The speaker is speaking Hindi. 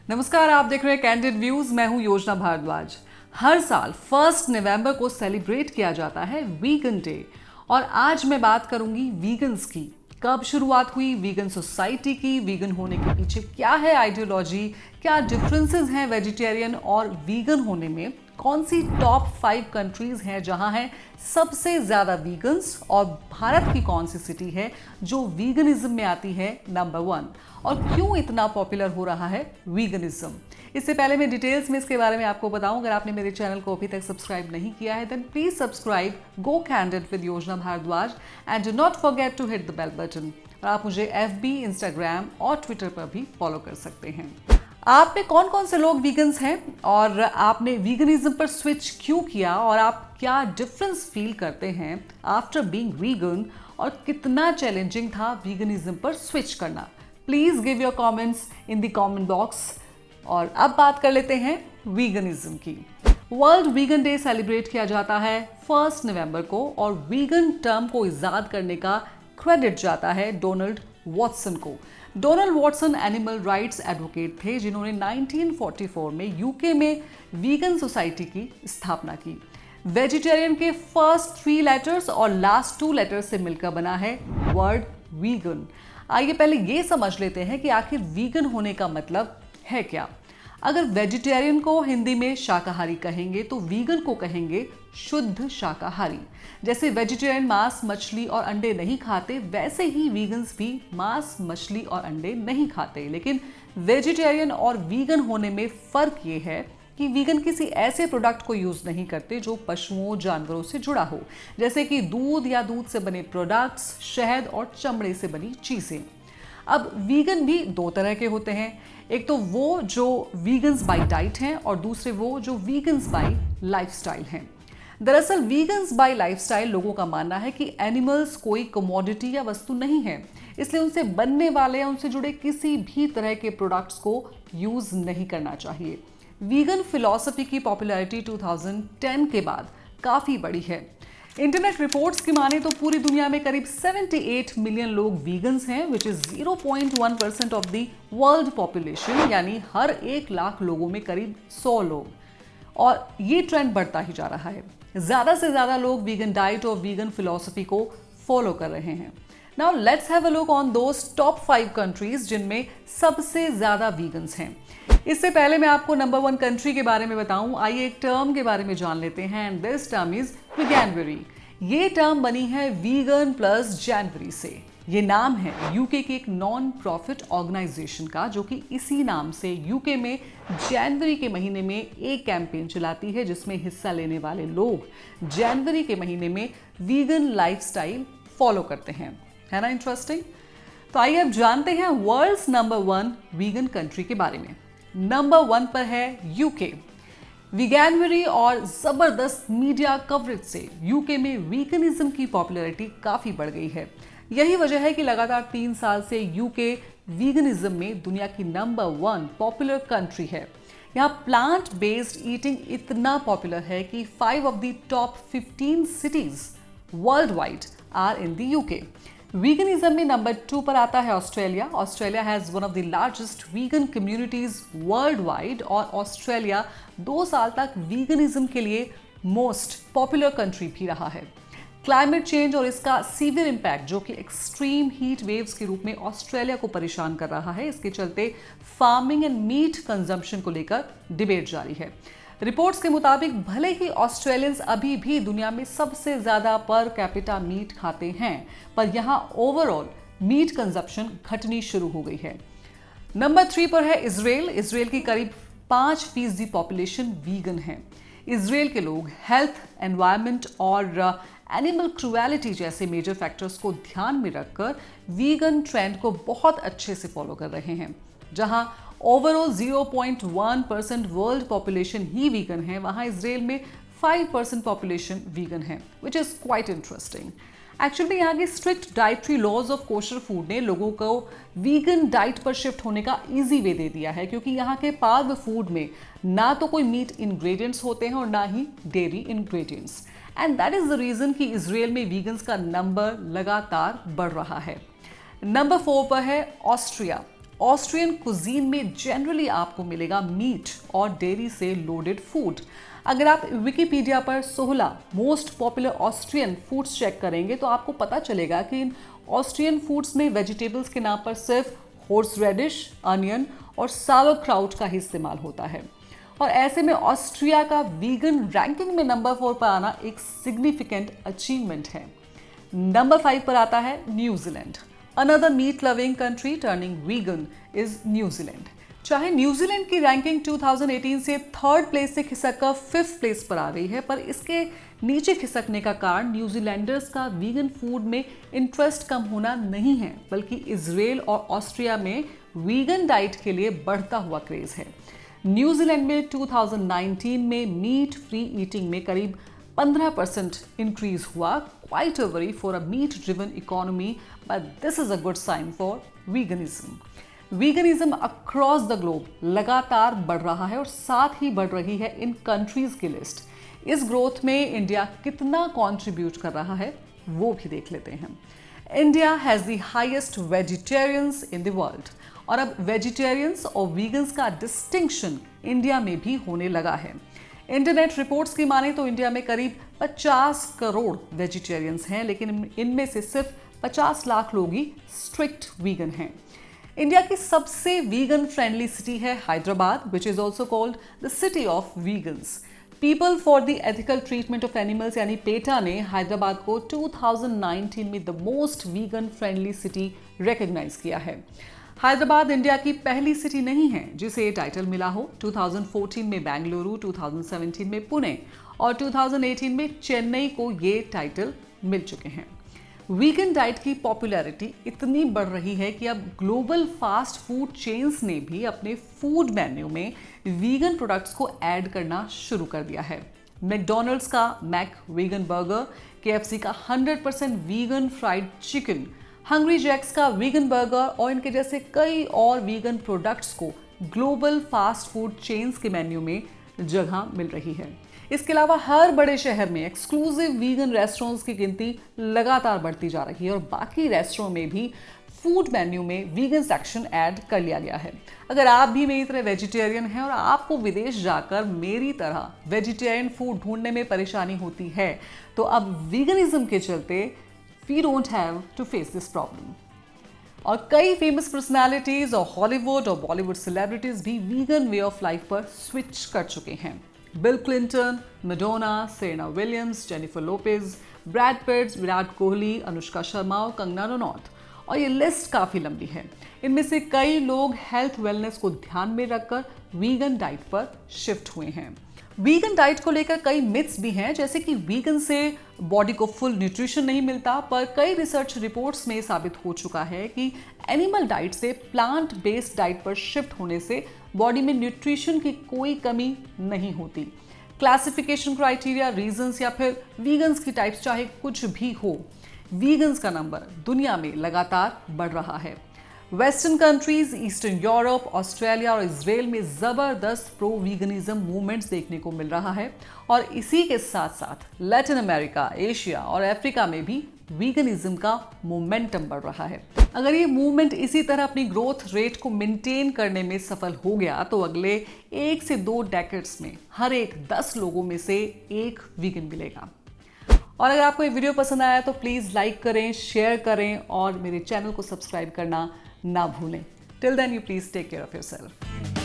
नमस्कार, आप देख रहे हैं कैंडिड व्यूज। मैं हूं योजना भारद्वाज। हर साल 1 नवंबर को सेलिब्रेट किया जाता है वीगन डे और आज मैं बात करूंगी वीगन्स की। कब शुरुआत हुई वीगन सोसाइटी की, वीगन होने के पीछे क्या है आइडियोलॉजी, क्या डिफरेंसेस हैं वेजिटेरियन और वीगन होने में, कौन सी टॉप 5 कंट्रीज हैं जहां है सबसे ज्यादा वीगन्स और भारत की कौन सी सिटी है जो वीगनिज्म में आती है नंबर 1 और क्यों इतना पॉपुलर हो रहा है वीगनिज्म। इससे पहले मैं डिटेल्स में इसके बारे में आपको बताऊं, अगर आपने मेरे चैनल को अभी तक सब्सक्राइब नहीं किया है then please subscribe go candid with Yojana Bhardwaj and do not forget to hit the bell button. और आप मुझे FB, इंस्टाग्राम और ट्विटर पर भी फॉलो कर सकते हैं। आप में कौन कौन से लोग वीगन्स हैं और आपने वीगनिज्म पर स्विच क्यों किया और आप क्या डिफरेंस फील करते हैं आफ्टर बीइंग वीगन और कितना चैलेंजिंग था वीगनिज्म पर स्विच करना। Please give your comments in the comment box. और अब बात कर लेते हैं वीगनिज्म की। वर्ल्ड वीगन डे सेलिब्रेट किया जाता है 1 नवंबर को और वीगन टर्म को इजाद करने का क्रेडिट जाता है डोनाल्ड वॉटसन को। Donald Watson animal rights advocate थे जिन्होंने 1944 में यूके में वीगन सोसाइटी की स्थापना की। वेजिटेरियन के फर्स्ट 3 लेटर्स और लास्ट 2 लेटर्स से मिलकर बना है वर्ड वीगन। आइए पहले ये समझ लेते हैं कि आखिर वीगन होने का मतलब है क्या। अगर वेजिटेरियन को हिंदी में शाकाहारी कहेंगे तो वीगन को कहेंगे शुद्ध शाकाहारी। जैसे वेजिटेरियन मांस, मछली और अंडे नहीं खाते, वैसे ही वीगन्स भी मांस, मछली और अंडे नहीं खाते। लेकिन वेजिटेरियन और वीगन होने में फर्क ये है कि वीगन किसी ऐसे प्रोडक्ट को यूज नहीं करते जो पशुओं, जानवरों से जुड़ा हो, जैसे कि दूध या दूध से बने प्रोडक्ट्स, शहद और चमड़े से बनी चीजें। अब वीगन भी 2 तरह के होते हैं, एक तो वो जो वीगन्स बाय डाइट हैं और दूसरे वो जो वीगन्स बाय लाइफस्टाइल हैं। दरअसल वीगन्स बाय लाइफस्टाइल लोगों का मानना है कि एनिमल्स कोई कमोडिटी या वस्तु नहीं है, इसलिए उनसे बनने वाले या उनसे जुड़े किसी भी तरह के प्रोडक्ट्स को यूज नहीं करना चाहिए। वीगन फिलॉसफी की पॉपुलैरिटी 2010 के बाद काफी बढ़ी है। इंटरनेट रिपोर्ट्स की माने तो पूरी दुनिया में करीब 78 मिलियन लोग वीगन्स हैं, which is 0.1% of the world population, यानी हर 1 लाख लोगों में करीब 100 लोग। और ये ट्रेंड बढ़ता ही जा रहा है। ज्यादा से ज्यादा लोग वीगन डाइट और वीगन फिलॉसफी को फॉलो कर रहे हैं। Now let's have a look on those top 5 countries जिनमें सबसे ज्यादा वीगन्स हैं। इससे पहले मैं आपको नंबर 1 कंट्री के बारे में बताऊं, आइए एक टर्म के बारे में जान लेते हैं एंड दिस टर्म इज वीगैनवरी। ये टर्म बनी है वीगन प्लस जनवरी से। ये नाम है यूके की एक नॉन प्रॉफिट ऑर्गेनाइजेशन का, जो कि इसी नाम से यूके में जनवरी के महीने में एक कैंपेन चलाती है जिसमें हिस्सा लेने वाले लोग जनवरी के महीने में वीगन लाइफस्टाइल फॉलो करते हैं। है ना इंटरेस्टिंग? तो आइए अब जानते हैं वर्ल्ड्स नंबर 1 वीगन कंट्री के बारे में। नंबर 1 पर है यूके। वीगैनवरी और जबरदस्त मीडिया कवरेज से यूके में वीगनिज्म की पॉपुलैरिटी काफी बढ़ गई है। यही वजह है कि लगातार 3 साल से यूके वीगनिज्म में दुनिया की नंबर 1 पॉपुलर कंट्री है। यहाँ प्लांट बेस्ड ईटिंग इतना पॉपुलर है कि 5 of the top 15 cities worldwide are in the UK. Veganism में नंबर 2 पर आता है Australia. Australia has one of the largest vegan communities worldwide और ऑस्ट्रेलिया 2 साल तक वीगनिज्म के लिए मोस्ट पॉपुलर कंट्री भी रहा है। क्लाइमेट चेंज और इसका सीवियर इम्पैक्ट, जो कि एक्सट्रीम हीट वेव्स के रूप में ऑस्ट्रेलिया को परेशान कर रहा है, इसके चलते फार्मिंग एंड मीट कंजम्पशन को लेकर डिबेट जारी है। रिपोर्ट्स के मुताबिक भले ही ऑस्ट्रेलियंस अभी भी दुनिया में सबसे ज्यादा पर कैपिटा मीट खाते हैं, पर यहां ओवरऑल मीट कंजप्शन घटनी शुरू हो गई है। नंबर 3 पर है इजराइल। इजराइल की करीब 5% पॉपुलेशन वीगन है। इजराइल के लोग हेल्थ, एनवायरनमेंट और एनिमल क्रूएलिटी जैसे मेजर फैक्टर्स को ध्यान में रखकर वीगन ट्रेंड को बहुत अच्छे से फॉलो कर रहे हैं। जहां ओवरऑल 0.1% वर्ल्ड पॉपुलेशन ही वीगन है, वहां इजराइल में 5% पॉपुलेशन वीगन है, which is quite interesting. Actually यहाँ के strict dietary laws of kosher food ने लोगों को वीगन डाइट पर शिफ्ट होने का इजी वे दे दिया है, क्योंकि यहाँ के पार्व फूड में ना तो कोई मीट इंग्रेडिएंट्स होते हैं और ना ही dairy ingredients. And that is the reason कि इजराइल में वीगन्स का नंबर लगातार बढ़ रहा है। नंबर 4 पर है ऑस्ट्रिया। ऑस्ट्रियन कुजीन में जनरली आपको मिलेगा मीट और डेयरी से लोडेड फूड। अगर आप विकिपीडिया पर 16 most popular Austrian foods check करेंगे तो आपको पता चलेगा कि इन ऑस्ट्रियन फूड्स में वेजिटेबल्स के नाम पर सिर्फ हॉर्स रेडिश, अनियन और sauerkraut का ही इस्तेमाल होता है। और ऐसे में ऑस्ट्रिया का वीगन रैंकिंग में नंबर 4 पर आना एक सिग्निफिकेंट अचीवमेंट है। नंबर 5 पर आता है New Zealand. Another meat loving country turning vegan is New Zealand. चाहे न्यूजीलैंड की रैंकिंग 2018 से 3rd प्लेस से खिसककर 5th प्लेस पर आ गई है, पर इसके नीचे खिसकने का कारण न्यूजीलैंडर्स का वीगन फूड में इंटरेस्ट कम होना नहीं है, बल्कि इजराइल और ऑस्ट्रिया में वीगन डाइट के लिए बढ़ता हुआ क्रेज है। न्यूजीलैंड में 2019 में मीट फ्री ईटिंग में करीब 15% इंक्रीज हुआ, quite a worry for a meat driven economy, but this is a good sign for veganism. Veganism across the globe लगातार बढ़ रहा है और साथ ही बढ़ रही है इन कंट्रीज की लिस्ट। इस ग्रोथ में इंडिया कितना कंट्रीब्यूट कर रहा है वो भी देख लेते हैं। India has the highest vegetarians in the world, और अब वेजिटेरियंस और वीगन्स का डिस्टिंक्शन इंडिया में भी होने लगा है। इंटरनेट रिपोर्ट्स की माने तो इंडिया में करीब 50 करोड़ वेजिटेरियंस हैं, लेकिन इनमें से सिर्फ 50 लाख लोग ही स्ट्रिक्ट वीगन हैं। इंडिया की सबसे वीगन फ्रेंडली सिटी है Hyderabad, which is also called the city of vegans. People for the ethical treatment of animals यानी पेटा ने हैदराबाद को 2019 में the most vegan friendly city recognise किया है। हैदराबाद इंडिया की पहली सिटी नहीं है जिसे ये टाइटल मिला हो। 2014 में बेंगलुरु, 2017 में पुणे और 2018 में चेन्नई को ये टाइटल मिल चुके हैं। वीगन डाइट की पॉपुलैरिटी इतनी बढ़ रही है कि अब ग्लोबल फास्ट फूड चेन्स ने भी अपने फूड मेन्यू में वीगन प्रोडक्ट्स को ऐड करना शुरू कर दिया है। मैकडॉनल्ड्स का मैक वीगन बर्गर, KFC का 100% vegan fried chicken, hungry jack's का वीगन बर्गर और इनके जैसे कई और वीगन प्रोडक्ट्स को ग्लोबल फास्ट फूड चेन्स के मेन्यू में जगह मिल रही है। इसके अलावा हर बड़े शहर में एक्सक्लूसिव वीगन रेस्टोरेंट्स की गिनती लगातार बढ़ती जा रही है और बाकी रेस्टोरेंट में भी फूड मेन्यू में वीगन सेक्शन ऐड कर लिया गया है। अगर आप भी मेरी तरह वेजिटेरियन हैं और आपको विदेश जाकर मेरी तरह वेजिटेरियन फूड ढूंढने में परेशानी होती है, तो अब वीगनिज्म के चलते we don't have to face this problem. और कई फेमस पर्सनालिटीज और हॉलीवुड और बॉलीवुड सेलिब्रिटीज भी वीगन वे ऑफ लाइफ पर स्विच कर चुके हैं। Bill Clinton, Madonna, Serena Williams, Jennifer Lopez, Brad Pitt, Virat Kohli, Anushka Sharma और कंगना रनौत, और ये लिस्ट काफ़ी लंबी है। इनमें से कई लोग हेल्थ वेलनेस को ध्यान में रखकर वीगन डाइट पर शिफ्ट हुए हैं। वीगन डाइट को लेकर कई मिथ्स भी हैं, जैसे कि वीगन से बॉडी को फुल न्यूट्रिशन नहीं मिलता, पर कई रिसर्च रिपोर्ट्स में साबित हो चुका है कि एनिमल डाइट से प्लांट बेस्ड डाइट पर शिफ्ट होने से बॉडी में न्यूट्रिशन की कोई कमी नहीं होती। क्लासिफिकेशन क्राइटेरिया, रीजंस या फिर वीगन्स की टाइप्स चाहे कुछ भी हो, वीगन्स का नंबर दुनिया में लगातार बढ़ रहा है। Western countries, eastern Europe, Australia और इजराइल में जबरदस्त प्रो वीगनिज्म मूवमेंट्स देखने को मिल रहा है, और इसी के साथ साथ लैटिन अमेरिका, एशिया और अफ्रीका में भी वीगनिज्म का मोमेंटम बढ़ रहा है। अगर ये मूवमेंट इसी तरह अपनी ग्रोथ रेट को मेंटेन करने में सफल हो गया तो अगले 1 से 2 डेकेड्स में हर एक 10 लोगों में से एक वीगन मिलेगा। और अगर आपको ये वीडियो पसंद आया तो प्लीज़ लाइक करें, शेयर करें और मेरे चैनल को सब्सक्राइब करना ना भूलें। Till then you please take care of yourself.